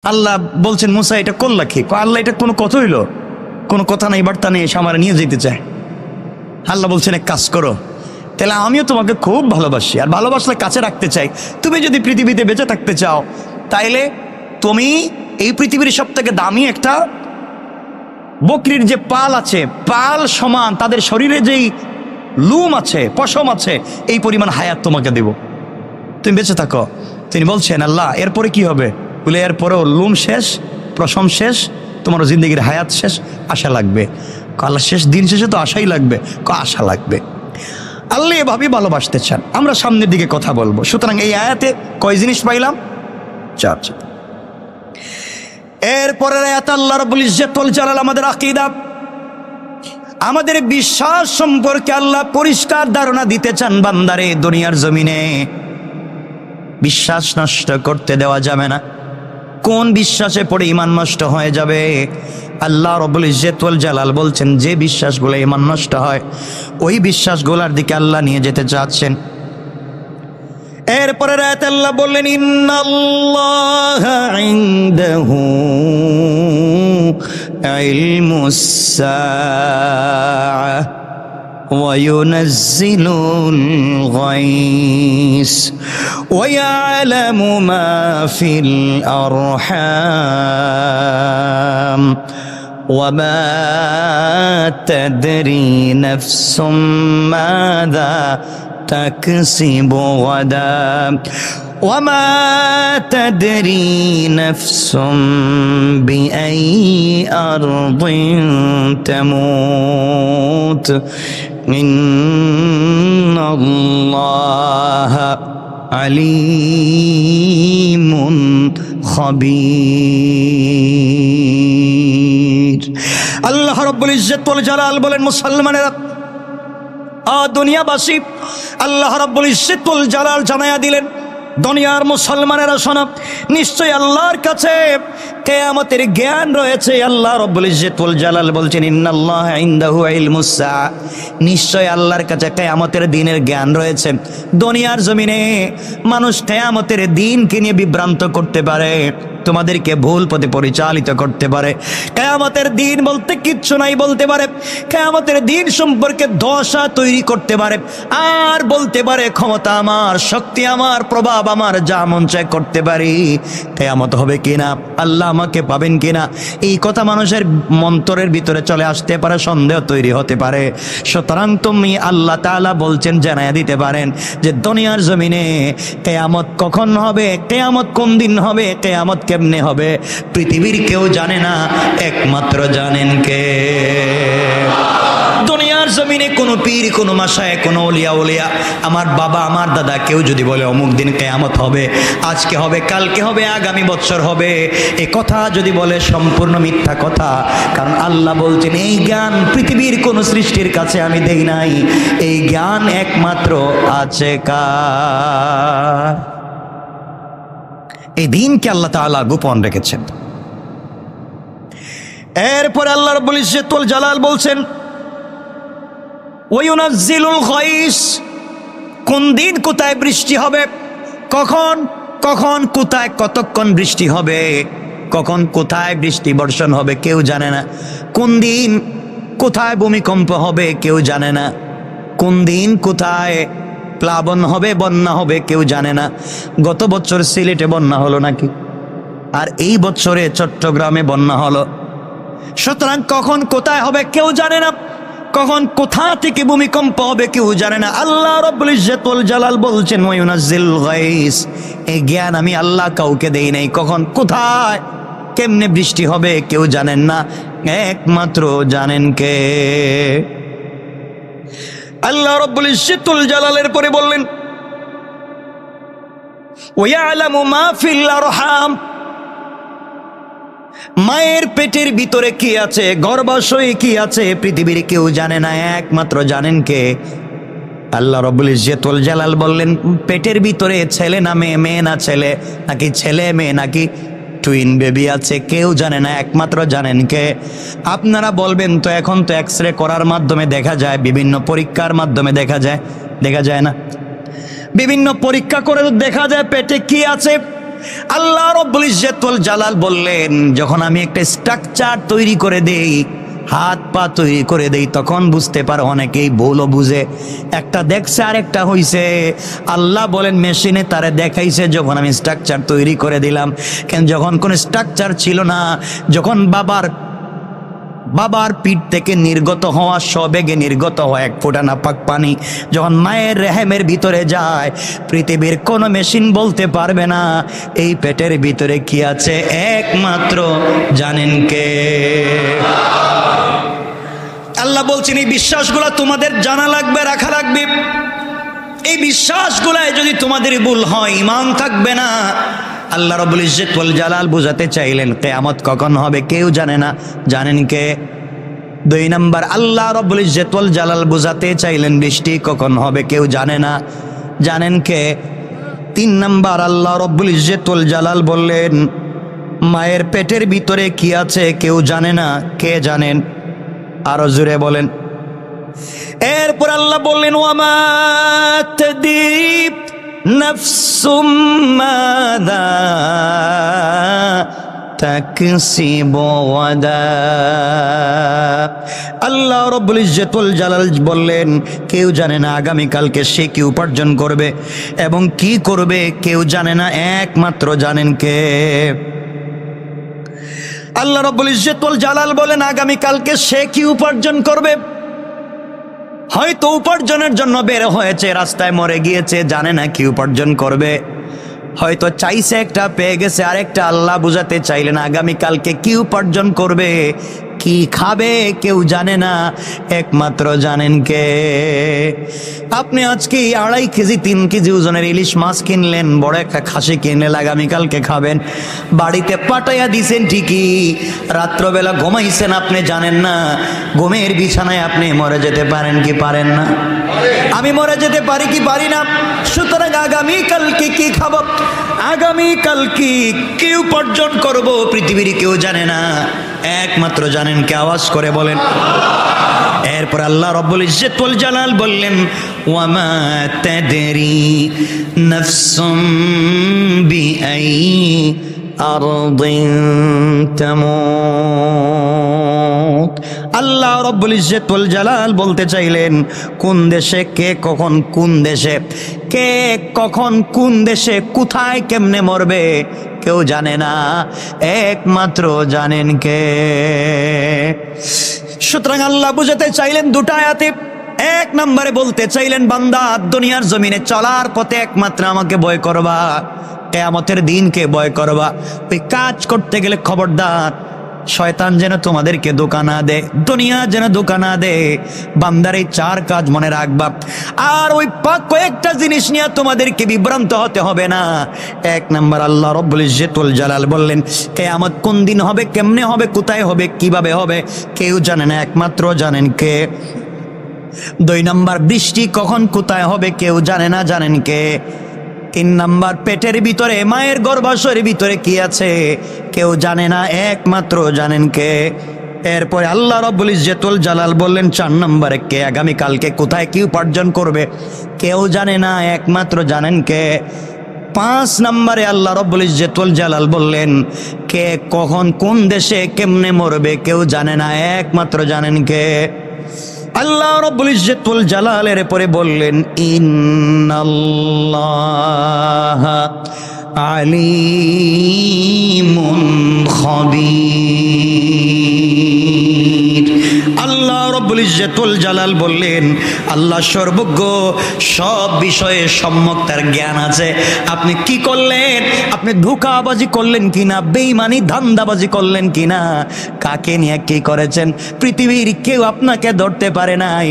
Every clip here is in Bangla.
আল্লাহ বলছেন মুসা এটা করলা কি? আল্লাহ এটা কোনো কথা হইল? কোনো কথা নাই, বার্তা নেই, এসে আমার নিয়ে যেতে চায়। আল্লাহ বলছেন এক কাজ করো, তাহলে আমিও তোমাকে খুব ভালোবাসি, আর ভালোবাসলে কাছে রাখতে চাই। তুমি যদি পৃথিবীতে বেঁচে থাকতে চাও, তাইলে তুমি এই পৃথিবীর সব থেকে দামি একটা বকরির যে পাল আছে, পাল সমান তাদের শরীরে যেই লুম আছে, পশম আছে, এই পরিমাণ হায়াত তোমাকে দেব, তুমি বেঁচে থাকো। তিনি বলছেন আল্লাহ এরপরে কি হবে? বলে এরপরেও লুম শেষ, পশম শেষ, তোমার জিন্দগির হায়াত শেষ, আশা লাগবে। আল্লাহ শেষ দিন শেষে তো আশাই লাগবে, আশা লাগবে। আল্লাহ এভাবেই ভালোবাসতে চান। আমরা সামনের দিকে কথা বলবো। সুতরাং এই আয়াতে কয় জিনিস পাইলাম? চার। এরপরের আয়াত আল্লাহ রাব্বুল ইজ্জত ওয়াল জালাল আমাদের আকীদা, আমাদের বিশ্বাস সম্পর্কে আল্লাহ পরিষ্কার ধারণা দিতে চান। বান্দারে দুনিয়ার জমিনে বিশ্বাস নষ্ট করতে দেওয়া যাবে না। কোন বিশ্বাসে পড়ে ঈমান নষ্ট হয়ে যাবে? আল্লাহ রাব্বুল ইজ্জত ওয়াল জালাল বলছেন যে বিশ্বাসগুলো ঈমান নষ্ট হয়, ওই বিশ্বাসগুলোর দিকে আল্লাহ নিয়ে যেতে চাচ্ছেন। এরপরে আয়াতে আল্লাহ বললেন ইন্নাল্লাহা ইনদাহু ইলমুস সাআহ ওয়া ইউনাজ্জিলুল গায়স ওয়া ইয়ালামু মা ফিল আরহাম ওয়া মা তাদরি নাফসুম মাযা تكسب غدا وما تدري نفس بأي أرض تموت إن الله عليم خبير। আল্লাহ রাব্বুল ইজ্জত ওয়াল জালাল বলেন মুসলমানেরা, দুনিয়াবাসী, আল্লাহ রাব্বুল ইজ্জত ওয়াল জালাল জানায়া দিলেন দুনিয়ার মুসলমানেরা শোনো, নিশ্চয় আল্লাহর কাছে কিয়ামতের জ্ঞান রয়েছে। আল্লাহ রাব্বুল ইজ্জত ওয়াল জালাল বলছেন ইন্নাল্লাহা ইনদাহু ইলমুস সাআ, নিশ্চয় আল্লাহর কাছে কিয়ামতের দিনের জ্ঞান রয়েছে। দুনিয়ার জমিনে মানুষ কিয়ামতের দিনকে নিয়ে বিভ্রান্ত করতে পারে, তোমাদেরকে ভুল পথে পরিচালিত করতে পারে। কিয়ামতের দিন বলতে কিচ্ছু নাই বলতে পারে, কিয়ামতের দিন সম্পর্কে দশা তৈরি করতে পারে, আর বলতে পারে ক্ষমতা আমার, শক্তি আমার, প্রভাব আমার, যা মন চায় করতে পারি। কিয়ামত হবে কিনা, আল্লাহ আমাকে পাবেন কিনা, এই কথা মানুষের মন্তরের ভিতরে চলে আসতে পারে, সন্দেহ তৈরি হতে পারে। সুতরাং তুমি আল্লাহ তাআলা বলছেন জানায়া দিতে পারেন যে দুনিয়ার জমিনে কিয়ামত কখন হবে, কিয়ামত কোন দিন হবে, কিয়ামত কেমনে হবে, পৃথিবীর কেউ জানে না, একমাত্র জানেন কে? দুনিয়ার জমিনে কোনো পীর, কোনো মাশায়েখ, কোনো ওলিয়া ওলিয়া, আমার বাবা, আমার দাদা, কেউ যদি বলে অমুক দিন কিয়ামত হবে, আজকে হবে, কালকে হবে, আগামী বছর হবে, এ কথা যদি বলে সম্পূর্ণ মিথ্যা কথা। কারণ আল্লাহ বলছেন এই জ্ঞান পৃথিবীর কোনো সৃষ্টির কাছে আমি দেই নাই, এই জ্ঞান একমাত্র আছে কার? এই দিনকে আল্লাহ তাআলা গোপন রেখেছেন। এরপরে আল্লাহ রাব্বুল ইজ্জত ওয়াল জালাল বলছেন ওয়া ইউনাজ্জিলুল গায়স, কোন দিন কোথায় বৃষ্টি হবে, কখন কখন কোথায় কতক্ষণ বৃষ্টি হবে, কখন কোথায় বৃষ্টি বর্ষণ হবে কেউ জানে না। কোন দিন কোথায় ভূমিকম্প হবে কেউ জানে না। কোন দিন কোথায় প্লাবন হবে, বন্যা হবে কেউ জানে না। গত বছর সিলেটে বন্যা হলো নাকি, আর এই বছরে চট্টগ্রামে বন্যা হলো। সুতরাং কখন কোথায় হবে কেউ জানে না, কখন কোথা থেকে ভূমিকম্প হবে কেউ জানে না। আল্লাহ রাব্বুল ইজ্জত ওয়াল জালাল বলছেন ওয়া ইউনাজ্জিলুল গায়স, এই জ্ঞান আমি আল্লাহ কাউকে দেই নাই। কখন কোথায় কেমনে বৃষ্টি হবে কেউ জানেন না, একমাত্র জানেন কে? আল্লাহ রাব্বুল ইজ্জত ওয়াল জালালের পরে বললেন ওয়া ইয়ালামু মা ফিল আরহাম, মায়ের পেটের ভিতরে কি আছে, গর্ভাশয়ে কি আছে, পৃথিবীর কেউ জানে না, একমাত্র জানেন কে? আল্লাহ রাব্বুল ইজ্জত ওয়াল জালাল বললেন পেটের ভিতরে ছেলে না মেয়ে, মেয়ে না ছেলে, নাকি ছেলে মেয়ে, নাকি টুইন বেবি আছে, কেউ জানে না, একমাত্র জানেন কে? আপনারা বলবেন তো এখন তো এক্সরে করার মাধ্যমে দেখা যায়, বিভিন্ন পরীক্ষার মাধ্যমে দেখা যায়, দেখা যায় না? বিভিন্ন পরীক্ষা করে দেখা যায় পেটে কি আছে, আল্লাহ রাব্বুল ইজ্জতুল জালাল বললেন, যখন আমি একটা স্ট্রাকচার তৈরি করে দেই, হাত পা তৈরি করে দেই, তখন বুঝতে পারে অনেকেই ভুলও বুঝে, একটা দেখছে আর একটা হইছে। আল্লাহ বলেন মেশিনে তারে দেখাইছে যখন আমি স্ট্রাকচার তৈরি করে দিলাম। কেন যখন কোনো স্ট্রাকচার ছিল না, যখন বাবার পিঠ থেকে নির্গত হওয়া, সবেগে নির্গত হওয়া এক ফোঁটা নাপাক পানি যখন মায়ের রেহেমের ভিতরে যায়, পৃথিবীর কোনো মেশিন বলতে পারবে না এই পেটের ভিতরে কি আছে, একমাত্র জানেন কে? আল্লাহ বলছেন এই বিশ্বাসগুলো তোমাদের জানা লাগবে, রাখা লাগবে। এই বিশ্বাসগুলায় যদি তোমাদের ভুল হয়, ঈমান থাকবে না। আল্লাহ রাব্বুল ইজ্জত ওয়াল জালাল বুঝাতে চাইলেন কিয়ামত কখন হবে কেউ জানে না, জানেন কে? 2 নাম্বার, আল্লাহ রাব্বুল ইজ্জত ওয়াল জালাল বুঝাতে চাইলেন বৃষ্টি কখন হবে কেউ জানে না, জানেন কে? 3 নাম্বার, আল্লাহ রাব্বুল ইজ্জত ওয়াল জালাল বললেন মায়ের পেটের ভিতরে কি আছে কেউ জানে না, কে জানেন? আরো জোরে বলেন। এরপর আল্লাহ বললেন ওয়ামা তাদরি নাফসুম মাযা তাকসিবু গাদা। আল্লাহ রাব্বুল ইজ্জতুল জালাল বললেন কেউ জানে না আগামীকালকে সে কি উপার্জন করবে এবং কি করবে, কেউ জানে না, একমাত্র জানেন কে? আল্লাহ রাব্বুল ইজ্জতুল জালাল বলেন আগামীকালকে সে কি উপার্জন করবে। হয়তো উপার্জনের জন্য বের হয়েছে, রাস্তায় মরে গিয়েছে, জানে না কি উপার্জন করবে। হয়তো চাইছে একটা, পেয়ে গেছে আরেকটা। আল্লাহ বুঝাতে চাইলেন আগামীকালকে কি উপার্জন করবে, কি খাবে, কেউ জানে না, একমাত্র জানেন কে? আপনি আজকে 2.5 কেজি 3 কেজি ওজনের ইলিশ মাছ কিনলেন, বড় একটা খাসি কিনলেন, আগামীকালকে খাবেন, বাড়িতে পাঠাইয়া দিছেন ঠিকই, রাত্রবেলা ঘুমাইছেন, আপনি জানেন না ঘুমের বিছানায় আপনি মরে যেতে পারেন কি পারেন না? আমি মরে যেতে পারি কি পারি না? সুতরাং আগামীকালকে কি খাবো, আগামীকালকে কি উপার্জন করব, পৃথিবীর কেউ জানে না, একমাত্র জানেন কে? আওয়াজ করে বলেন। এরপর আল্লাহ রাব্বুল ইজ্জত ওয়াল জালাল বললেন ওয়ামা তাদরি নাফসুম বিআই আরদিন তামুত। আল্লাহ রাব্বুল ইজ্জত ওয়াল জালাল বলতে চাইলেন কোন দেশে কে কখন, কোন দেশে কে কখন, কোন দেশে কোথায় কেমনে মরবে কেউ জানে না, একমাত্র জানেন কে? সুতরাং আল্লাহ বুঝাতে চাইলেন 2টা আয়াতে। 1 নম্বরে বলতে চাইলেন বান্দা দুনিয়ার জমিনে চলার পথে একমাত্র আমাকে ভয় করবা, কিয়ামতের দিনকে ভয় করবা। ওই কাজ করতে গেলে খবরদার শয়তান যেন তোমাদেরকে ধোঁকা না দেয়, দুনিয়া যেন ধোঁকা না দেয়। বান্দার এই 4 কাজ মনে রাখবা। আর ওই কয়েকটা জিনিস নিয়ে তোমাদেরকে বিভ্রান্ত হতে হবে না। 1 নম্বর, আল্লাহ রাব্বুল ইজ্জতুল জালাল বললেন কিয়ামত কোন দিন হবে, কেমনে হবে, কোথায় হবে, কিভাবে হবে, কেউ জানে না, একমাত্র জানেন কে? 2 নম্বর, বৃষ্টি কখন কোথায় হবে কেউ জানে না, জানেন কে? 3 নম্বর, পেটের ভিতরে মায়ের গর্ভাশয়ের ভিতরে কি আছে কেউ জানে না, একমাত্র জানেন কে? এরপরে আল্লাহ রাব্বুল ইজ্জতুল জালাল বললেন 4 নম্বরে কে আগামীকালকে কোথায় কি উপার্জন করবে কেউ জানে না, একমাত্র জানেন কে? 5 নম্বরে আল্লাহ রাব্বুল ইজ্জতুল জালাল বললেন কে কখন কোন দেশে কেমনে মরবে কেউ জানে না, একমাত্র জানেন কে? আল্লাহ রাব্বুল ইজ্জতুল জালালের পরে বললেন ইন্নাল্লাহা আলিমুন খাবীর। আল্লাহ রাব্বুল ইজ্জতুল জালাল বললেন আল্লাহ সর্বজ্ঞ, সব বিষয়ে সম্যক তার জ্ঞান আছে। আপনি কি করলেন, আপনি ধোঁকাবাজি করলেন কিনা, বেঈমানি ধান্দাবাজি করলেন কিনা, কাকে নিয়ে কি করেছেন, পৃথিবীর কেউ আপনাকে ধরতে পারে নাই।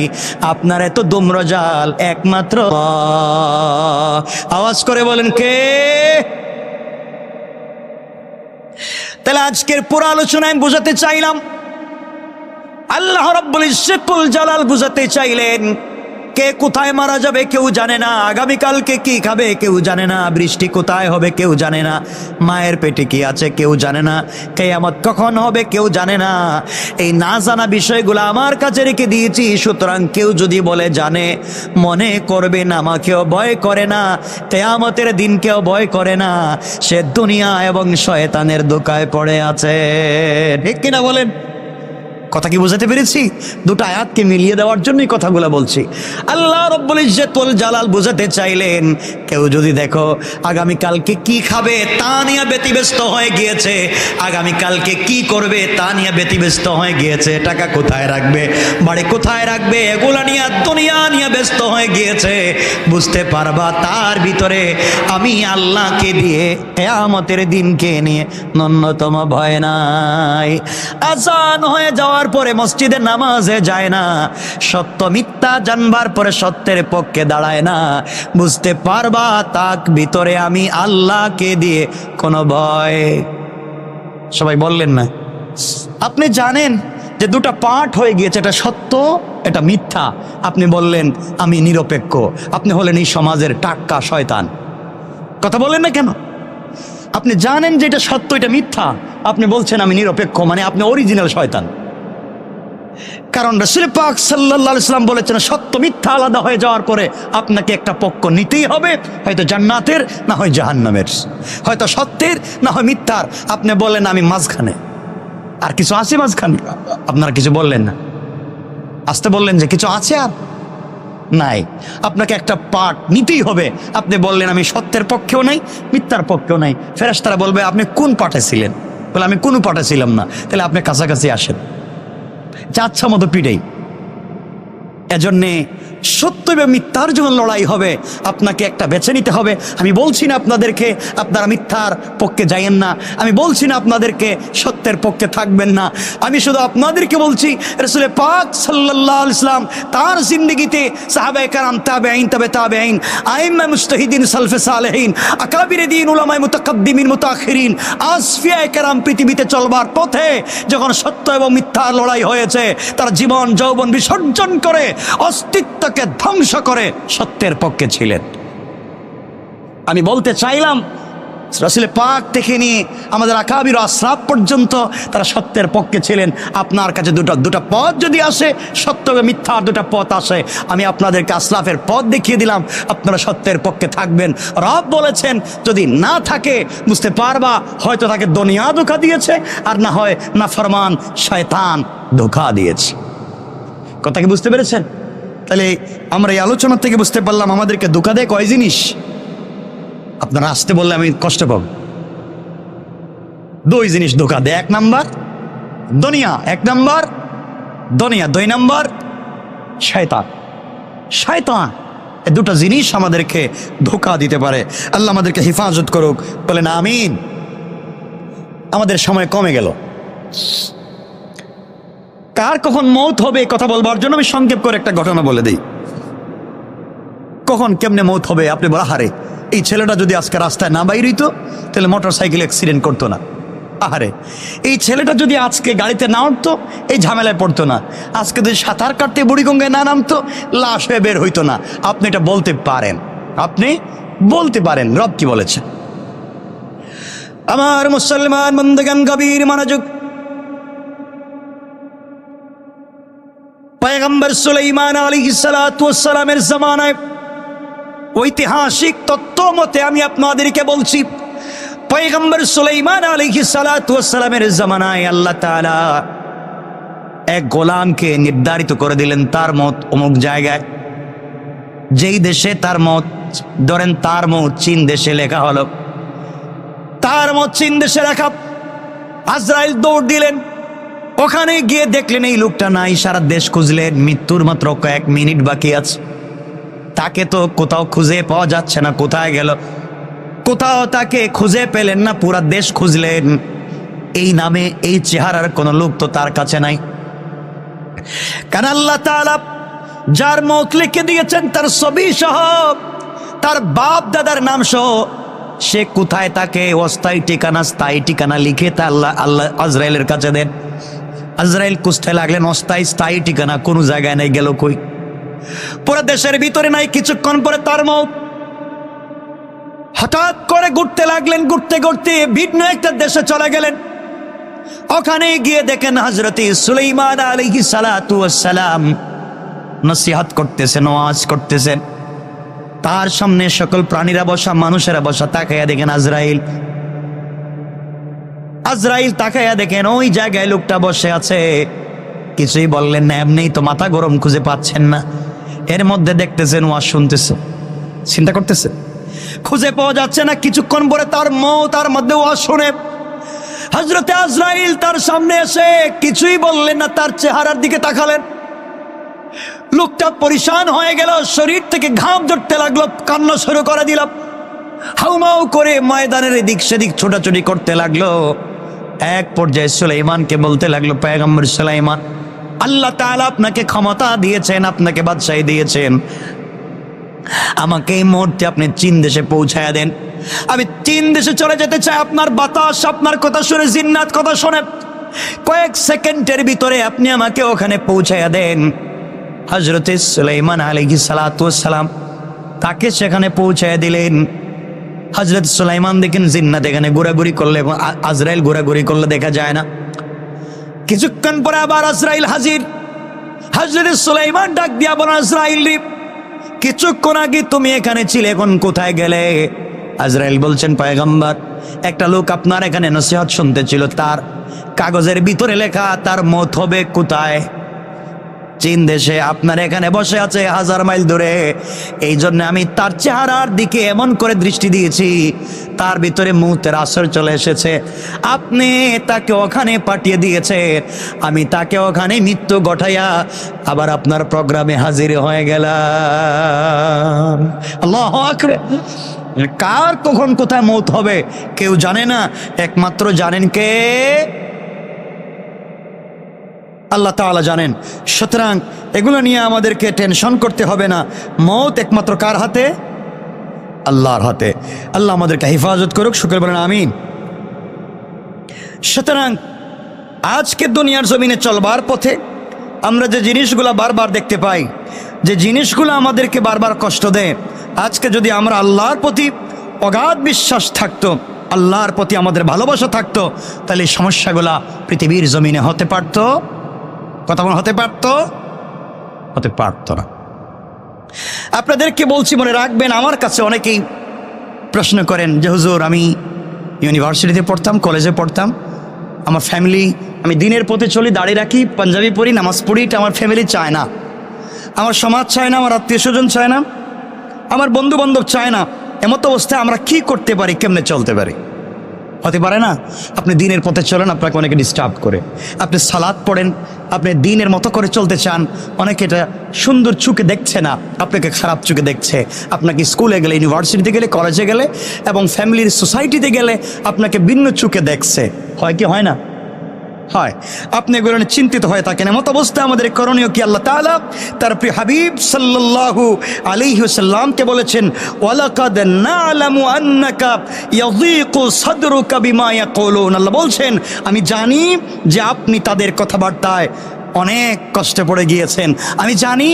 আপনার এত দুম্রজাল একমাত্র আওয়াজ করে বলেন কে? তাহলে আজকের পুরো আলোচনায় বোঝাতে চাইলাম আল্লাহ রাব্বুল ইজ্জতুল জালাল বুঝাতে চাইলেন কে কোথায় মারা যাবে কেউ জানে না, আগামীকালকে কি খাবে কেউ জানে না, বৃষ্টি কোথায় হবে কেউ জানে না, মায়ের পেটে কি আছে কেউ জানে না, কিয়ামত কখন হবে কেউ জানে না। এই না জানা বিষয়গুলো আমার কাছে রেখে দিয়েছি, সুতরাং কেউ যদি বলে জানে, মনে করবেন আমাকেও ভয় করে না, কিয়ামতের দিনকেও ভয় করে না, সে দুনিয়া এবং শয়তানের ধোঁকায় পড়ে আছে। ঠিক কিনা বলেন? কথা কি বুঝাতে পেরেছি? দুটো আয়াতকে মিলিয়ে দেওয়ার জন্যই কথাগুলো বলছি। আল্লাহ রব্বুল ইজ্জত ওয়াল জালাল বুঝাতে চাইলেন, কেউ যদি দেখো আগামীকালকে কি খাবে তা নিয়ে ব্যতিব্যস্ত হয়ে গিয়েছে, আগামীকালকে কি করবে তা নিয়ে ব্যতিব্যস্ত হয়ে গিয়েছে, টাকা কোথায় রাখবে, বাড়ি কোথায় রাখবে, এগুলা নিয়ে দুনিয়া নিয়ে ব্যস্ত হয়ে গিয়েছে, বুঝতে পারবা তার ভিতরে আমি আল্লাহকে দিয়ে কিয়ামতের দিনকে নিয়ে ন্যূনতম ভয় নাই। আজান হয়ে যাওয়ার পরে মসজিদে নামাজে যায় না, সত্য মিথ্যা জানবার পরে সত্যের পক্ষে দাঁড়ায় না, বুঝতে পারবা তাক ভিতরে আমি আল্লাহকে দিয়ে কোনো ভয়। সবাই বললেন না? আপনি জানেন যে দুটো পার্ট হয়ে গিয়েছে, এটা সত্য এটা মিথ্যা, আপনি বললেন আমি নিরপেক্ষ, আপনি হলেন এই সমাজের টাটকা শয়তান। কথা বললেন না কেন? আপনি জানেন যে এটা সত্য এটা মিথ্যা, আপনি বলছেন আমি নিরপেক্ষ, মানে আপনি অরিজিনাল শয়তান। কারণ রাসূল পাক সাল্লাল্লাহু আলাইহি ওয়াসাল্লাম বলেছেন সত্য মিথ্যা আলাদা হয়ে যাওয়ার পরে আপনাকে একটা পক্ষ নিতেই হবে, হয়তো জান্নাতের না হয় জাহান্নামের, হয়তো সত্যের না হয় মিথ্যার। আপনি বলেন আমি মাঝখানে, আর কিছু আছে মাঝখানে? আপনারা কিছু বললেন না, আসতে বললেন যে কিছু আছে আর নাই, আপনাকে একটা পার্ট নিতেই হবে। আপনি বললেন আমি সত্যের পক্ষেও নাই মিথ্যার পক্ষেও নাই। ফেরেশতারা বলবে আপনি কোন পার্টে ছিলেন? বলে আমি কোনো পার্টে ছিলাম না। তাহলে আপনি কাছাকাছি আসেন, যাচ্ছা মতো পিটাই। এজন্যে সত্য এবং মিথ্যার যখন লড়াই হবে আপনাকে একটা বেছে নিতে হবে। আমি বলছি না আপনাদেরকে আপনারা মিথ্যার পক্ষে যাইয়েন না, আমি বলছি না আপনাদেরকে সত্যের পক্ষে থাকবেন না, আমি শুধু আপনাদেরকে বলছি রাসূল পাক সাল্লাল্লাহু আলাইহি ওয়াসাল্লাম তার জিন্দেগিতে সাহাবায়ে কেরাম, তাবেঈন, তাবে তাবেঈন, আইম্মা মুজতাহিদিন, সালফে সালেহিন, আকাবিরে দ্বীন, উলামায়ে মুতাকাদ্দিমিন, মুতাআখিরিন, আসফিয়ায়ে কেরাম পৃথিবীতে চলবার পথে যখন সত্য এবং মিথ্যার লড়াই হয়েছে, তার জীবন যৌবন বিসর্জন করে অস্তিত্বকে ধ্বংস করে সত্যের পক্ষে ছিলেন। আমি বলতে চাইলাম রাসূল পাক থেকে নিয়ে আমাদের আকাবির আসরাফ পর্যন্ত তারা সত্যের পক্ষে ছিলেন। আপনার কাছে দুটো পথ যদি আসে, সত্য এবং মিথ্যার দুটো পথ আসে, আমি আপনাদেরকে আসরাফের পথ দেখিয়ে দিলাম, আপনারা সত্যের পক্ষে থাকবেন। রব বলেছেন যদি না থাকে বুঝতে পারবা হয়তো তাকে দুনিয়া ধোঁকা দিয়েছে, আর না হয় নাফরমান শয়তান ধোঁকা দিয়েছে। কথা কি বুঝতে পেরেছেন? তাহলে আমরা এই আলোচনা থেকে বুঝতে পারলাম আমাদেরকে ধোঁকা দেয় কয় জিনিস। আপনারা আসতে বললে আমি কষ্ট পাব। দুই জিনিস ধোঁকা দেয়। এক নাম্বার দুনিয়া, এক নাম্বার দুনিয়া, দুই নাম্বার শয়তান। শয়তান এই দুটো জিনিস আমাদেরকে ধোঁকা দিতে পারে। আল্লাহ আমাদেরকে হেফাজত করুক, বলেন আমিন। আমাদের সময় কমে গেল। কার কখন মৌত হবে কথা বলবার জন্য আমি সংক্ষেপ করে একটা ঘটনা বলে দিই। কখন কেমনে মৌত হবে আপনি বলা, হারে এই ছেলেটা যদি আজকে রাস্তায় না বাইর হইতো তাহলে মোটর সাইকেল অ্যাক্সিডেন্ট করতো না, আহারে এই ছেলেটা যদি আজকে গাড়িতে না উঠতো এই ঝামেলায় পড়তো না, আজকে যদি সাঁতার কাটতে বুড়িগঙ্গায় না নামতো লাশ হয়ে বের হইতো না। আপনি এটা বলতে পারেন, আপনি বলতে পারেন। রব কি বলেছে? আমার মুসলমান বন্দেগান গভীর মনোযোগ। পয়গম্বর সুলাইমান আলাইহিস সালাতু ওয়াস সালামের জামানায় ঐতিহাসিক তত্ত্ব মতে আমি আপনাদেরকে বলছি, পয়গম্বর সুলাইমান আলাইহিস সালাতু ওয়াস সালামের জামানায় আল্লাহ তাআলা এক গোলামকে নির্ধারিত করে দিলেন তার মত অমুক জায়গায়, যেই দেশে তার মত, ধরেন তার মত চীন দেশে লেখা হলো, তার মত চীন দেশে লেখা। আজরাইল দৌড় দিলেন, ওখানে গিয়ে দেখলেন এই লোকটা নাই, সারা দেশ খুঁজলেন, মৃত্যুর মাত্র কয়েক মিনিট বাকি আছে, তাকে তো কোথাও খুঁজে পাওয়া যাচ্ছে না, কোথায় গেল? কোথাও তাকে খুঁজে পেলেন না, পুরা দেশ খুঁজলেন, এই নামে এই চেহারার কোন লোক তো তার কাছে নাই। কারণ আল্লাহ তাআলা যার মত লিখে দিয়েছেন তার ছবি সহ, তার বাপ দাদার নাম সহ, সে কোথায় তাকে অস্থায়ী ঠিকানা স্থায়ী ঠিকানা লিখে তা আল্লাহ আজরাইলের কাছে দেন। আজরাইল খুঁজতে লাগলেন অস্থায়ী স্থায়ী ঠিকানা, কোনো জায়গায় নেই, গেল কই? পুরো দেশের ভিতরে নাই, কিছুক্ষণ পরে তার মওত। হঠাৎ করে ঘুরতে লাগলেন, ঘুরতে ঘুরতে ভিন্ন একটা দেশে চলে গেলেন। ওখানে গিয়ে দেখেন হযরত সুলাইমান আলাইহিস সালাতু ওয়াস সালাম নসিহত করতেছেন, ওয়াজ করতেছেন। তার সামনে সকল প্রাণীরা বসা, মানুষেরা বসা। তাকায়া দেখেন আজরাইল। আজরাইল তাকায়া দেখেন ওই জায়গায় লোকটা বসে আছে। কিছুই বললেন না, এমনি তো মাথা গরম, খুঁজে পাচ্ছেন না। এর মধ্যে দেখতেছেন ওয়াজ শুনতেছে, চিন্তা করতেছে, খুঁজে পাওয়া যাচ্ছে না। কিছুক্ষণ পরে তার মওত, তার মধ্যে ওয়াজ শুনে হযরতে আজরাইল তার সামনে এসে কিছুই বললেন না, তার চেহারার দিকে তাকালেন। লোকটা পরিশান হয়ে গেল, শরীর থেকে ঘাম ঝরতে লাগলো, কান্না শুরু করে দিল, হাউমাউ করে ময়দানের এদিক সেদিক ছোটাছুটি করতে লাগলো। এক পর্যায়ে সুলাইমানকে বলতে লাগলো, পয়গম্বর সুলাইমান, আল্লাহ তাআলা আপনাকে ক্ষমতা দিয়েছেন, আপনাকে বাদশাহী দিয়েছেন, আমাকে এই মুহূর্তে আপনি চীন দেশে পৌঁছায়া দেন। আমি চীন দেশে চলে যেতে চাই। আপনার বাতাস, আপনার কথা শুনে, জিন্নাত কথা শুনে কয়েক সেকেন্ডের ভিতরে আপনি আমাকে ওখানে পৌঁছায়া দেন। হযরত সুলাইমান আলাইহিস সালাতু ওয়াস সালাম তাকে সেখানে পৌঁছায়া দিলেন। হযরত সুলাইমান দেখেন জিন্নাত এখানে ঘোরাঘুরি করলে এবং আজরাইল ঘোরাঘুরি করলে দেখা যায় না। কিছুক্ষণ পরে আবার আজরাইল হাজির। হযরত সুলাইমান ডাক দিয়া বলেন, আজরাইল রে, কিছুক্ষণ আগে তুমি এখানে ছিলে, এখন কোথায় গেলে? আজরাইল বলছেন, পয়গম্বর, একটা লোক আপনার এখানে নসিহত শুনতে ছিল, তার কাগজের ভিতরে লেখা তার মওত হবে কোথায়? চীন দেশে। আপনার এখানে বসে আছে 1000 মাইল দূরে। এই জন্য আমি তার চেহারার দিকে এমন করে দৃষ্টি দিয়েছি, তার ভিতরে মওতের আসর চলে এসেছে। আপনি তাকে ওখানে পাঠিয়ে দিয়েছেন, আমি তাকে ওখানে মৃত্যু ঘটাইয়া আবার আপনার প্রোগ্রামে হাজির হয়ে গেলাম। আল্লাহু আকবার। কার কখন কোথায় মওত হবে কেউ জানে না, একমাত্র জানেন কে? আল্লাহ তাআলা জানেন। সুতরাং এগুলো নিয়ে আমাদেরকে টেনশন করতে হবে না। মওত একমাত্র কার হাতে? আল্লাহর হাতে। আল্লাহ আমাদেরকে হেফাজত করুক, শুকর বলেন আমিন। সুতরাং আজকে দুনিয়ার জমিনে চলবার পথে আমরা যে জিনিসগুলো বারবার দেখতে পাই, যে জিনিসগুলো আমাদেরকে বারবার কষ্ট দেয়, আজকে যদি আমরা আল্লাহর প্রতি অগাধ বিশ্বাস থাকতো, আল্লাহর প্রতি আমাদের ভালোবাসা থাকতো, তাহলে এই সমস্যাগুলা পৃথিবীর জমিনে হতে পারতো? কথা বল, হতে পারতো? হতে পারতো না। আপনাদেরকে বলছি, মনে রাখবেন, আমার কাছে অনেকেই প্রশ্ন করেন যে হুজুর, আমি ইউনিভার্সিটিতে পড়তাম, কলেজে পড়তাম, আমার ফ্যামিলি, আমি দিনের পথে চলি, দাড়ি রাখি, পাঞ্জাবি পরি, নামাজ পড়ি, এটা আমার ফ্যামিলি চায় না, আমার সমাজ চায় না, আমার আত্মীয় স্বজন চায় না, আমার বন্ধু বান্ধব চায় না। এমত অবস্থায় আমরা কি করতে পারি, কেমনে চলতে পারি? হতে পারে না আপনি দিনের পথে চলেন, আপনাকে অনেকে ডিস্টার্ব করে। আপনি সালাত পড়েন, আপনি দিনের মতো করে চলতে চান, অনেকে এটা সুন্দর চোখে দেখছে না, আপনাকে খারাপ চোখে দেখছে। আপনাকে স্কুলে গেলে, ইউনিভার্সিটিতে গেলে, কলেজে গেলে এবং ফ্যামিলির সোসাইটিতে গেলে আপনাকে ভিন্ন চোখে দেখছে। হয় কি হয় না? হয়। আপনি এগুলো নিয়ে চিন্তিত হয়ে থাকেন। এমত অবস্থায় আমাদের করণীয় কি? আল্লাহ তাআলা তার প্রিয় হাবিব সাল্লাল্লাহু আলাইহি ওয়াসাল্লামকে বলেছেন, ওয়ালাকাদ না'লামু আন্নাকা ইয়াযীকু সাদরুকা বিমা ইয়াকুলুন। আল্লাহ বলছেন, আমি জানি যে আপনি তাদের কথাবার্তায় অনেক কষ্টে পড়ে গিয়েছেন। আমি জানি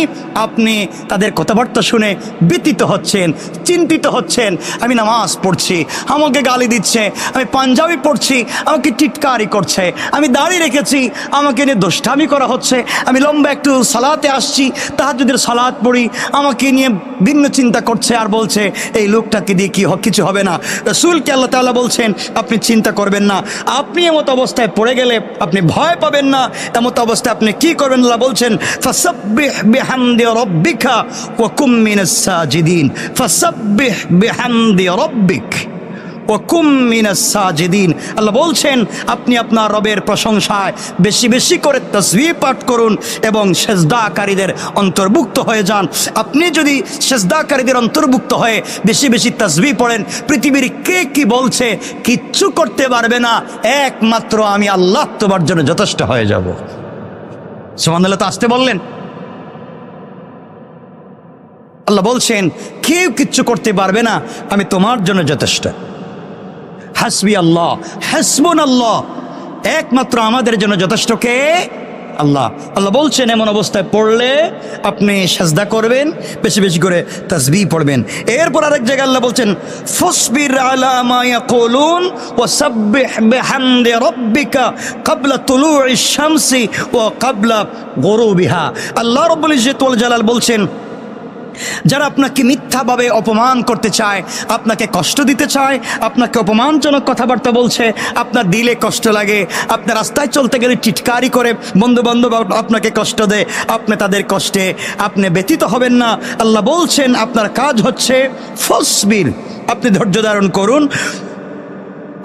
আপনি তাদের কথাবার্তা শুনে ব্যথিত হচ্ছেন, চিন্তিত হচ্ছেন। আমি নামাজ পড়ছি, আমাকে গালি দিচ্ছে, আমি পাঞ্জাবি পড়ছি, আমাকে টিটকারি করছে, আমি দাড়ি রেখেছি, আমাকে নিয়ে দুষ্টামি করা হচ্ছে, আমি লম্বা একটু সালাতে আসছি, তাহাজ্জুদের সালাত পড়ি, আমাকে নিয়ে ভিন্ন চিন্তা করছে আর বলছে এই লোকটাকে দিয়ে কি কিছু হবে না। রাসূলকে আল্লাহ তাআলা বলছেন, আপনি চিন্তা করবেন না, আপনি এমত অবস্থায় পড়ে গেলে আপনি ভয় পাবেন না। এমত অবস্থায় আপনি কি করবেন? আল্লাহ বলছেন, ফাসাব্বিহ বিহামদি রাব্বিকা ওয়া কুম মিনাস সাজিদিন। ফাসাব্বিহ বিহামদি রাব্বিক ওয়া কুম মিনাস সাজিদিন। আল্লাহ বলছেন, আপনি আপনার রবের প্রশংসায় বেশি বেশি করে তাসবিহ পাঠ করুন এবং সেজদাকারীদের অন্তর্ভুক্ত হয়ে যান। আপনি যদি সেজদাকারীদের অন্তর্ভুক্ত হয়ে বেশি বেশি তাসবিহ পড়েন, পৃথিবীর কে কি বলছে কিচ্ছু করতে পারবে না, একমাত্র আমি আল্লাহ তোমার জন্য যথেষ্ট হয়ে যাব। সুবহানাল্লাহ। তো আসতে বললেন। আল্লাহ বলছেন, কেউ কিচ্ছু করতে পারবে না, আমি তোমার জন্য যথেষ্ট। হাসবি আল্লাহ, হাসবুন আল্লাহ, একমাত্র আমাদের জন্য যথেষ্ট কে? আল্লাহ। আল্লাহ বলছেন এমন অবস্থায় পড়লে আপনি সাজদা করবেন, বেশি বেশি করে তাসবিহ পড়বেন। এরপর আরেক জায়গায় আল্লাহ বলছেন ফাসবির আলা মা ইয়াকুলুন ওয়াসাব্বিহ বিহামদি রাব্বিকা ক্বাবলা তুলুইশ শামসি ওয়া ক্বাবলা গুরুবিহা। আল্লাহ রাব্বুল ইজ্জত ওয়াল জালাল বলছেন যারা আপনাকে মিথ্যাভাবে অপমান করতে চায়, আপনাকে কষ্ট দিতে চায়, আপনাকে অপমানজনক কথাবার্তা বলছে, আপনার দিলে কষ্ট লাগে, আপনার রাস্তায় চলতে গেলে টিটকারি করে, বন্ধু বান্ধব আপনাকে কষ্ট দেয়, আপনি তাদের কষ্টে আপনি ব্যথিত হবেন না। আল্লাহ বলছেন আপনার কাজ হচ্ছে ফাসবির, আপনি ধৈর্য ধারণ করুন,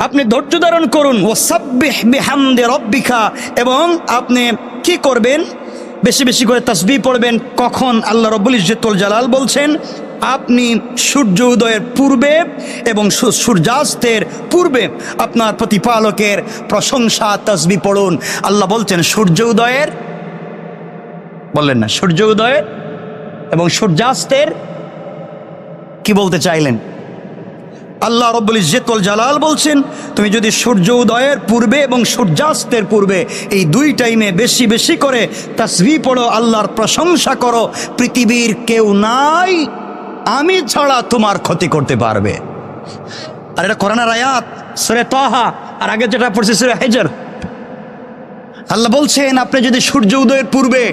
আপনি ধৈর্য ধারণ করুন। ওয়াসাব্বিহ বিহামদি রাব্বিকা, এবং আপনি কি করবেন? বেশি বেশি করে তাসবিহ পড়বেন। কখন? আল্লাহ রাব্বুল ইজ্জত ওয়াল জালাল বলছেন আপনি সূর্য উদয়ের পূর্বে এবং সূর্যাস্তের পূর্বে আপনার প্রতিপালকের প্রশংসা তাসবিহ পড়ুন। আল্লাহ বলছেন সূর্য উদয়ের, বললেন না, সূর্য উদয়ের এবং সূর্যাস্তের, কি বলতে চাইলেন? আল্লাহ রাব্বুল ইজ্জত ওয়াল জালাল বলছেন তুমি যদি সূর্য উদয়ের পূর্বে এবং সূর্যাস্তের পূর্বে এই দুই টাইমে বেশি বেশি করে তাসবিহ পড়ো, আল্লাহর প্রশংসা করো, পৃথিবীর কেউ নাই আমি ছাড়া তোমার ক্ষতি করতে পারবে। আর এটা কোরআনের আয়াত, সূরা তাহা, আর আগে যেটা পড়ছি সূরা হিজর। আল্লাহ বলছেন আপনি যদি সূর্য উদয়ের পূর্বে,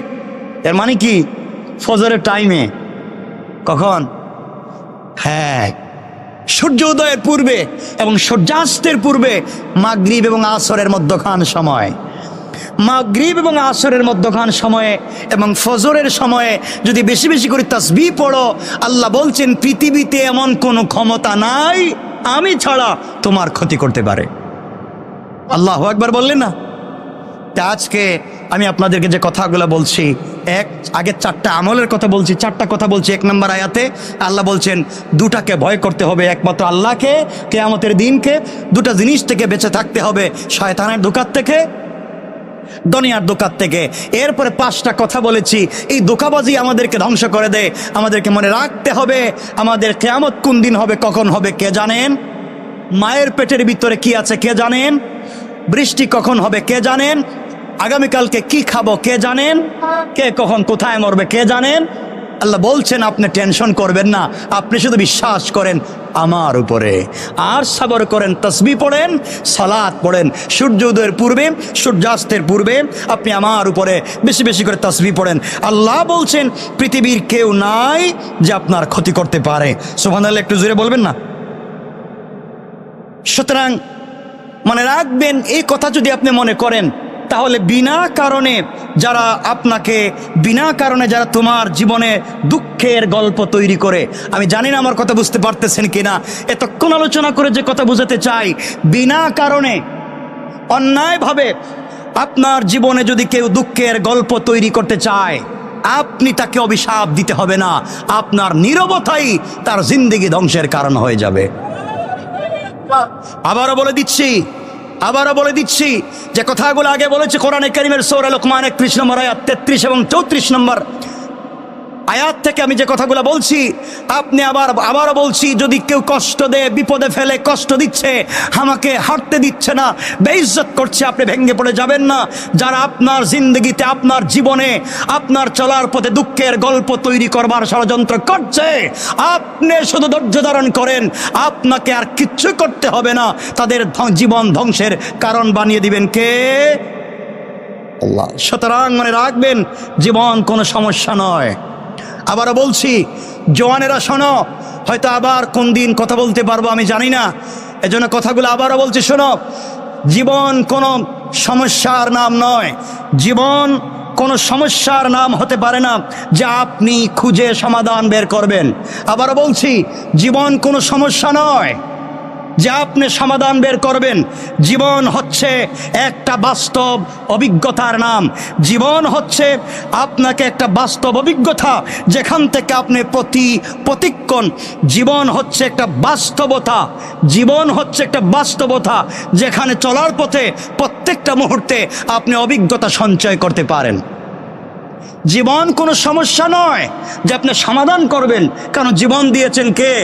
এর মানে কি? ফজরের টাইমে। কখন? হ্যাঁ, সূর্য উদয়ের পূর্বে এবং সূর্যাস্তের পূর্বে, মাগরিব এবং আসরের মধ্যখান সময়, মাগরিব এবং আসরের মধ্যখান সময়ে এবং ফজরের সময়ে যদি বেশি বেশি করে তাসবিহ পড়ো, আল্লাহ বলছেন পৃথিবীতে এমন কোনো ক্ষমতা নাই আমি ছাড়া তোমার ক্ষতি করতে পারে। আল্লাহু আকবার বললেন না? তা আজকে আমি আপনাদেরকে যে কথাগুলো বলছি, আগে চারটা আমলের কথা বলছি, চারটা কথা বলছি। 1 নম্বর আয়াতে আল্লাহ বলছেন দুটাকে ভয় করতে হবে, একমাত্র আল্লাহকে, কিয়ামতের দিনকে। দুটা জিনিস থেকে বেঁচে থাকতে হবে, শয়তানের ধোঁকার থেকে, দুনিয়ার ধোঁকার থেকে। এরপরে 5টা কথা বলেছি, এই ধোঁকাবাজি আমাদেরকে ধ্বংস করে দেয়। আমাদেরকে মনে রাখতে হবে আমাদের কিয়ামত কোন দিন হবে, কখন হবে কে জানেন? মায়ের পেটের ভিতরে কি আছে কে জানেন? বৃষ্টি কখন হবে কে জানেন? আগামীকালকে কি খাবো কে জানেন? কে কখন কোথায় মরবে কে জানেন? আল্লাহ বলছেন আপনি টেনশন করবেন না, আপনি শুধু বিশ্বাস করেন আমার উপরে, আর সবর করেন, তাসবিহ পড়েন, সালাত পড়েন। সূর্য উদয়ের পূর্বে সূর্যাস্তের পূর্বে আপনি আমার উপরে বেশি বেশি করে তাসবিহ পড়েন। আল্লাহ বলছেন পৃথিবীর কেউ নাই যে আপনার ক্ষতি করতে পারে। সুবহানাল্লাহ, একটু জোরে বলবেন না? সুতরাং মনে রাখবেন, এই কথা যদি আপনি মনে করেন, তাহলে বিনা কারণে যারা আপনাকে, বিনা কারণে যারা তোমার জীবনে দুঃখের গল্প তৈরি করে, আমি জানি না আমার কথা বুঝতে পারতেছেন কিনা, এতক্ষণ আলোচনা করে যে কথা বুঝাতে চাই, বিনা কারণে অন্যায়ভাবে আপনার জীবনে যদি কেউ দুঃখের গল্প তৈরি করতে চায়, আপনি তাকে অভিশাপ দিতে হবে না, আপনার নীরবতাই তার জিন্দেগি ধ্বংসের কারণ হয়ে যাবে। আবারও বলে দিচ্ছি যে কথাগুলো আগে বলেছি কোরআনে কারীমের সূরা লোকমান 31 নম্বর আয়াত 33 এবং 34 নম্বর আয়াত থেকে আমি যে কথাগুলো বলছি, আপনি আবারও বলছি, যদি কেউ কষ্ট দেয়, বিপদে ফেলে, কষ্ট দিচ্ছে, আমাকে হাঁটতে দিচ্ছে না, বেইজ্জত করছে, আপনি ভেঙে পড়ে যাবেন না। যারা আপনার জিন্দগিতে, আপনার জীবনে, আপনার চলার পথে দুঃখের গল্প তৈরি করবার ষড়যন্ত্র করছে, আপনি শুধু ধৈর্য ধারণ করেন, আপনাকে আর কিচ্ছু করতে হবে না, তাদের জীবন ধ্বংসের কারণ বানিয়ে দিবেন কে? আল্লাহ। সুতরাং মনে রাখবেন, জীবন কোনো সমস্যা নয়। আবারও বলছি, জওয়ানেরা শোনো, হয়তো আবার কোন দিন কথা বলতে পারবো আমি জানি না, এজন্য কথাগুলো আবারও বলছি, শোনো, জীবন কোনো সমস্যার নাম নয়, জীবন কোনো সমস্যার নাম হতে পারে না যা আপনি খুঁজে সমাধান বের করবেন। আবারও বলছি, জীবন কোনো সমস্যা নয় যা আপনি সমাধান বের করবেন। জীবন হচ্ছে একটা বাস্তব অভিজ্ঞতার নাম। জীবন হচ্ছে আপনাকে একটা বাস্তব অভিজ্ঞতা, যেখান থেকে আপনি প্রতিক্ষণ, জীবন হচ্ছে একটা বাস্তবতা, জীবন হচ্ছে একটা বাস্তবতা যেখানে চলার পথে প্রত্যেকটা মুহূর্তে আপনি অভিজ্ঞতা সঞ্চয় করতে পারেন। জীবন কোনো সমস্যা নয় যে আপনি সমাধান করবেন, কারণ জীবন দিয়েছেন কে?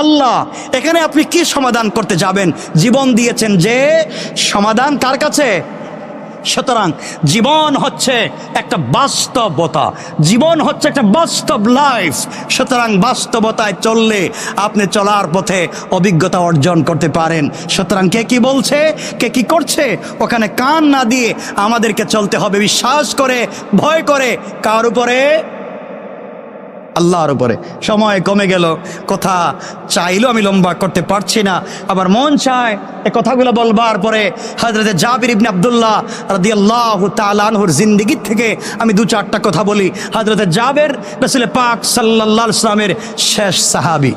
আল্লাহ। এখানে আপনি কি সমাধান করতে যাবেন? জীবন দিয়েছেন যে, সমাধান কার কাছে? সুতরাং জীবন হচ্ছে একটা বাস্তবতা, জীবন হচ্ছে একটা বাস্তব লাইফ। সুতরাং বাস্তবতায় চললে আপনি চলার পথে অভিজ্ঞতা অর্জন করতে পারেন। সুতরাং কে কি বলছে, কে কি করছে, ওখানে কান না দিয়ে আমাদেরকে চলতে হবে বিশ্বাস করে, ভয় করে। কার উপরে? আল্লাহর উপরে। সময় কমে গেল, কথা চাইলেও আমি লম্বা করতে পারছি না, আমার মন চায় এই কথাগুলো বলবার পরে হযরত জাবির ইবনে আব্দুল্লাহ রাদিয়াল্লাহু তাআলা আনহুর জিন্দেগি থেকে আমি দু চারটা কথা বলি। হযরত জাবের রাসূল পাক সাল্লাল্লাহু আলাইহি ওয়াসাল্লামের শেষ সাহাবী,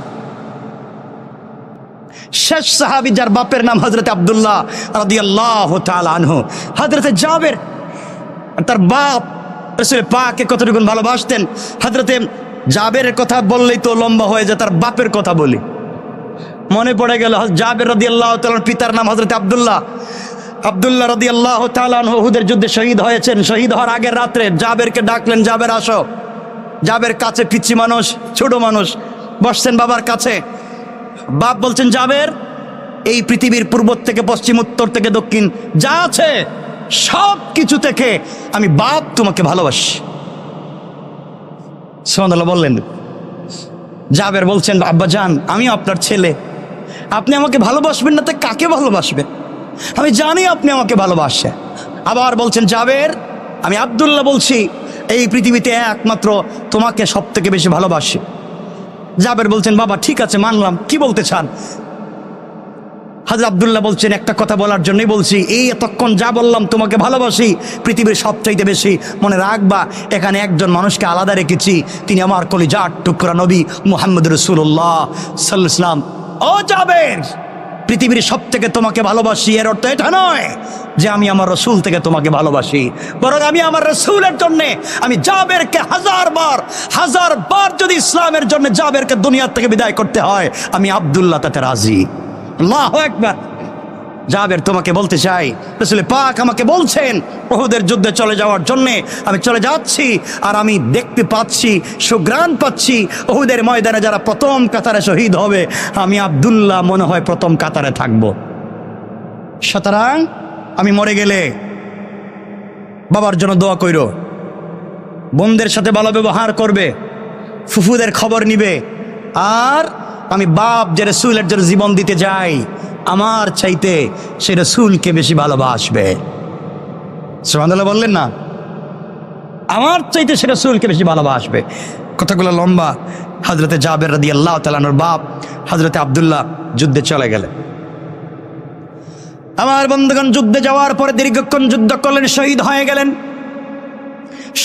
শেষ সাহাবী যার বাপের নাম হযরত আব্দুল্লাহ রাদিয়াল্লাহু তাআলা আনহু। হযরত জাবের তার বাপ রাসূল পাককে কতটুকু ভালোবাসতেন। হযরত জাবেরের কথা বললেই তো লম্বা হয়ে যায়, তার বাপের কথা বলি। মনে পড়ে গেল জাবের রাদিয়াল্লাহু তাআলার পিতার নাম হযরত আব্দুল্লাহ। আব্দুল্লাহ রাদিয়াল্লাহু তাআলা আনহু উহুদের যুদ্ধে শহীদ হয়েছেন। শহীদ হওয়ার আগের রাত্রে জাবেরকে ডাকলেন, জাবের আসো। জাবের কাছে পিচ্চি মানুষ, ছোট মানুষ, বসছেন বাবার কাছে। বাপ বলছেন, জাবের, এই পৃথিবীর পূর্ব থেকে পশ্চিম, উত্তর থেকে দক্ষিণ যা আছে সব কিছু থেকে আমি বাপ তোমাকে ভালোবাসি। সুবহানাল্লাহ বললেন। জাবের বলছেন, আব্বাজান, আমি আপনার ছেলে, আপনি আমাকে ভালোবাসবেন না তো কাকে ভালোবাসবেন? আমি জানি আপনি আমাকে ভালোবাসেন। আবার বলছেন, জাবের, আমি আব্দুল্লাহ বলছি, এই পৃথিবীতে একমাত্র তোমাকে সব থেকে বেশি ভালোবাসি। জাবের বলছেন, বাবা ঠিক আছে মানলাম, কি বলতে চান? হযরত আব্দুল্লাহ বলছেন, একটা কথা বলার জন্যই বলছি, এই এতক্ষণ যা বললাম তোমাকে ভালোবাসি পৃথিবীর সবচাইতে বেশি, মনে রাখবা এখানে একজন মানুষকে আলাদা রেখেছি, তিনি আমার কলিজার টুকরা নবী মুহাম্মদ রাসূলুল্লাহ সাল্লাল্লাহু আলাইহি ওয়াসাল্লাম। ও জাবের, পৃথিবীর সব থেকে তোমাকে ভালোবাসি এর অর্থ এটা নয় যে আমি আমার রসুল থেকে তোমাকে ভালোবাসি, বরং আমি আমার রসুলের জন্যে আমি জাবেরকে হাজার বার যদি ইসলামের জন্য জাবেরকে দুনিয়ার থেকে বিদায় করতে হয়, আমি আব্দুল্লাহ তাতে রাজি। আল্লাহু আকবার। জাবের, তোমাকে বলতে চাই, রাসূল পাক আমাকে বলছেন উহুদের যুদ্ধে চলে যাওয়ার জন্যে, আমি চলে যাচ্ছি। আর আমি দেখতে পাচ্ছি, সুঘ্রাণ পাচ্ছি, উহুদের ময়দানে যারা প্রথম কাতারে শহীদ হবে, আমি আব্দুল্লাহ মনে হয় প্রথম কাতারে থাকব। সুতরাং আমি মরে গেলে বাবার জন্য দোয়া কইরো, বোনদের সাথে ভালো ব্যবহার করবে, ফুফুদের খবর নিবে। আর আমি বাপ যে রাসূলের জন্য জীবন দিতে যাই, আমার চাইতে সে রাসূলকে বেশি ভালোবাসবে। সুবহানাল্লাহ বললেন না? আমার চাইতে সে রাসূলকে বেশি ভালোবাসবে। কথাগুলো লম্বা। হযরতে জাবের রাদিয়াল্লাহু তাআলা আনহুর বাপ হযরতে আব্দুল্লাহ যুদ্ধে চলে গেলেন। আমার বন্ধুগণ, যুদ্ধে যাওয়ার পরে দীর্ঘক্ষণ যুদ্ধ করলেন, শহীদ হয়ে গেলেন।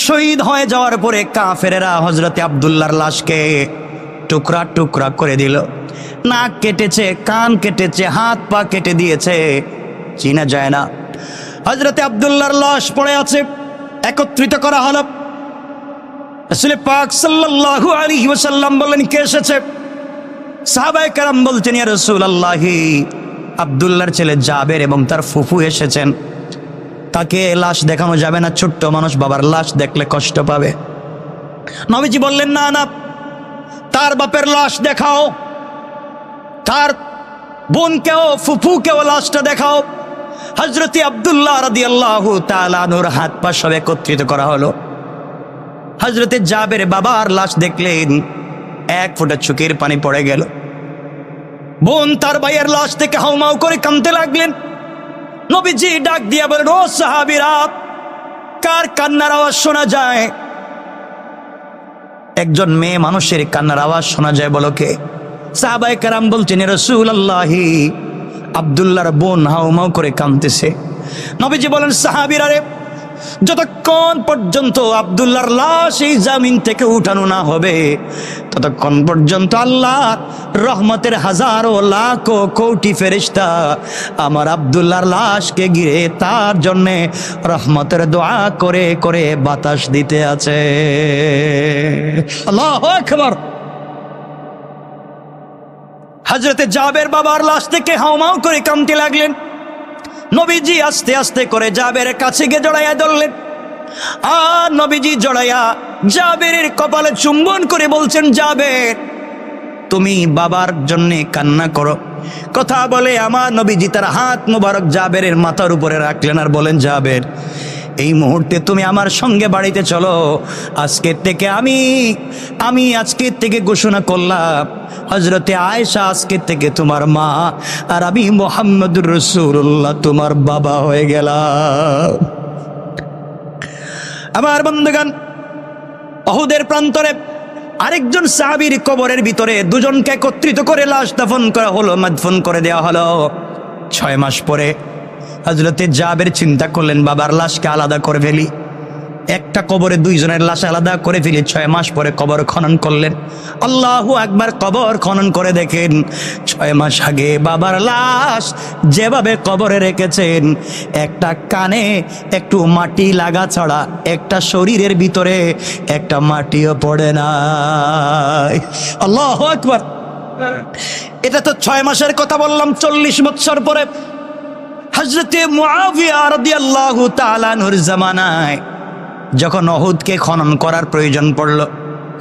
শহীদ হয়ে যাওয়ার পরে কাফেরেরা হযরতে আব্দুল্লাহর লাশকে টুকরা টুকরা করে দিল। নাক কেটেছে, কান কেটেছে, হাত পা কেটে দিয়েছে, চিনা যায় না। হযরতে আব্দুল্লাহর লাশ পড়ে আছে, একত্রিত করা হলো। রাসূল পাক সাল্লাল্লাহু আলাইহি ওয়াসাল্লাম বললেন, কে এসেছে? সাহাবায়ে কেরাম বলছেন, ইয়া রাসূলুল্লাহ, আব্দুল্লাহর ছেলে জাবের এবং তার ফুফু এসেছেন। তাকে লাশ দেখানো যাবে না, ছোট্ট মানুষ, বাবার লাশ দেখলে কষ্ট পাবে। নবীজি বললেন, না না, তার বাপের লাশ দেখাও, তার বোনকেও ফুফুকেও লাশটা দেখাও। হযরতে আব্দুল্লাহ রাদিয়াল্লাহু তাআলা আনহুর হাত পা সব একত্রিত করা হলো। হযরতে জাবের বাবার লাশ দেখলেন, এক ফোঁটা চোখের পানি পড়ে গেল। বোন তার ভাইয়ের লাশ থেকে হাউমাউ করে কাঁদতে লাগলেন। নবীজি ডাক দিয়ে বলেন, ও সাহাবীরা, কার কান্নার আওয়াজ শোনা যায়? একজন মেয়ে মানুষের কান্নার আওয়াজ শোনা যায়, বলো কে? সাহাবায়ে কেরাম বলছেন, ইয়া রাসূলুল্লাহ, আব্দুল্লাহর বোন হাউমাউ করে কাঁদতেছে। নবীজি বলেন, সাহাবীরা রে, যতক্ষণ পর্যন্ত আব্দুল্লাহর লাশ এই জামিন থেকে উঠানো না হবে, ততক্ষণ পর্যন্ত আল্লাহর রহমতের হাজারো লাখো কোটি ফেরেশতা আমার আব্দুল্লাহর লাশকে ঘিরে তার জন্যে রহমতের দোয়া করে করে বাতাস দিতে আছে। আল্লাহু আকবার। হযরতে জাবের বাবার লাশ থেকে হাউমাউ করে কাঁদতে লাগলেন। নবীজি আস্তে আস্তে করে জাবেরের কাছে গিয়ে জড়াইয়া ধরলেন। আর নবীজি জড়াইয়া জাবেরের কপালে চুম্বন করে বলছেন, জাবের, তুমি বাবার জন্য কান্না করো, কথা বলে আমার নবীজি তার হাত মুবারক জাবেরের মাথার উপরে রাখলেন আর বলেন, জাবের, এই মুহূর্তে তুমি আমার সঙ্গে বাড়িতে চলো। আজকের থেকে আমি আজকের থেকে ঘোষণা করলাম, হযরতে আয়েশা আজকের থেকে তোমার মা, আর আমি মুহাম্মদুর রাসূলুল্লাহ তোমার বাবা হয়ে গেলাম। আমার বন্ধুগণ, উহুদের প্রান্তরে আরেকজন সাহাবীর কবরের ভিতরে দুজনকে একত্রিত করে লাশ দাফন করা হলো, মাদফন করে দেওয়া হলো। 6 মাস পরে হযরতে জাবের চিন্তা করলেন, বাবার লাশকে আলাদা করে ফেলি, একটা কবরে দুইজনের লাশ আলাদা করে ফেলি। 6 মাস পরে কবর খনন করলেন। আল্লাহু আকবার, কবর খনন করে দেখেন 6 মাস আগে বাবার লাশ যেভাবে কবরে রেখেছেন, একটা কানে একটু মাটি লাগা ছাড়া একটা শরীরের ভিতরে একটা মাটিও পড়ে নাই। আল্লাহু আকবার। এটা তো 6 মাসের কথা বললাম। 40 বছর পরে হযরতে মুআবিয়া রাদিয়াল্লাহু তাআলা আনহুর জামানায় যখন উহুদকে খনন করার প্রয়োজন পড়ল,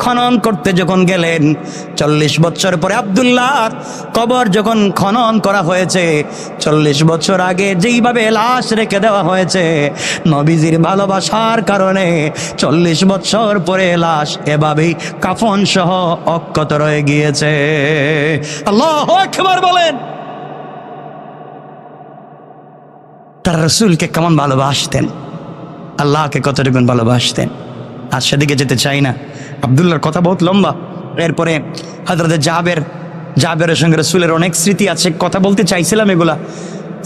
খনন করতে যখন গেলেন, 40 বছর পরে আব্দুল্লাহর কবর যখন খনন করা হয়েছে, 40 বছর আগে যেইভাবে লাশ রেখে দেওয়া হয়েছে, নবীজির ভালোবাসার কারণে 40 বছর পরে লাশ এভাবেই কাফন সহ অক্ষত রয়ে গিয়েছে। আল্লাহু আকবার বলেন। তারা রাসূলকে কেমন ভালোবাসতেন, আল্লাহকে কতটুকুন ভালোবাসতেন, আর সেদিকে যেতে চাই না। আব্দুল্লাহর কথা বহুত লম্বা। এরপরে হযরতে জাবেরের সঙ্গে রাসূলের অনেক স্মৃতি আছে, কথা বলতে চাইছিলাম এগুলা।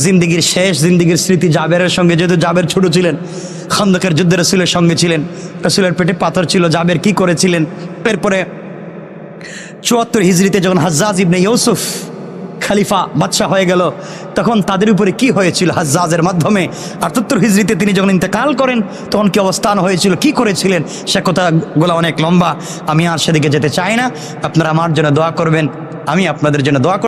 জিন্দিগির শেষ জিন্দিগির স্মৃতি জাবেরের সঙ্গে, যেহেতু জাবের ছোট ছিলেন, খন্দকের যুদ্ধে রাসূলের সঙ্গে ছিলেন, রাসূলের পেটে পাথর ছিল, জাবের কি করেছিলেন। এরপরে 74 হিজরিতে যখন হাজ্জাজ ইবনে ইউসুফ খলিফা বাদশাহ হয়ে গেল, তখন তাদের উপরে কি হয়েছিল হাজ্জাজের মাধ্যমে। 78 হিজরিতে তিনি যখন ইন্তেকাল করেন, তখন কি অবস্থান হয়েছিল, কি করেছিলেন, সে কথাগুলো অনেক লম্বা, আমি আর সেদিকে যেতে চাই না। আপনারা আমার জন্য দোয়া করবেন, আমি আপনাদের জন্য দোয়া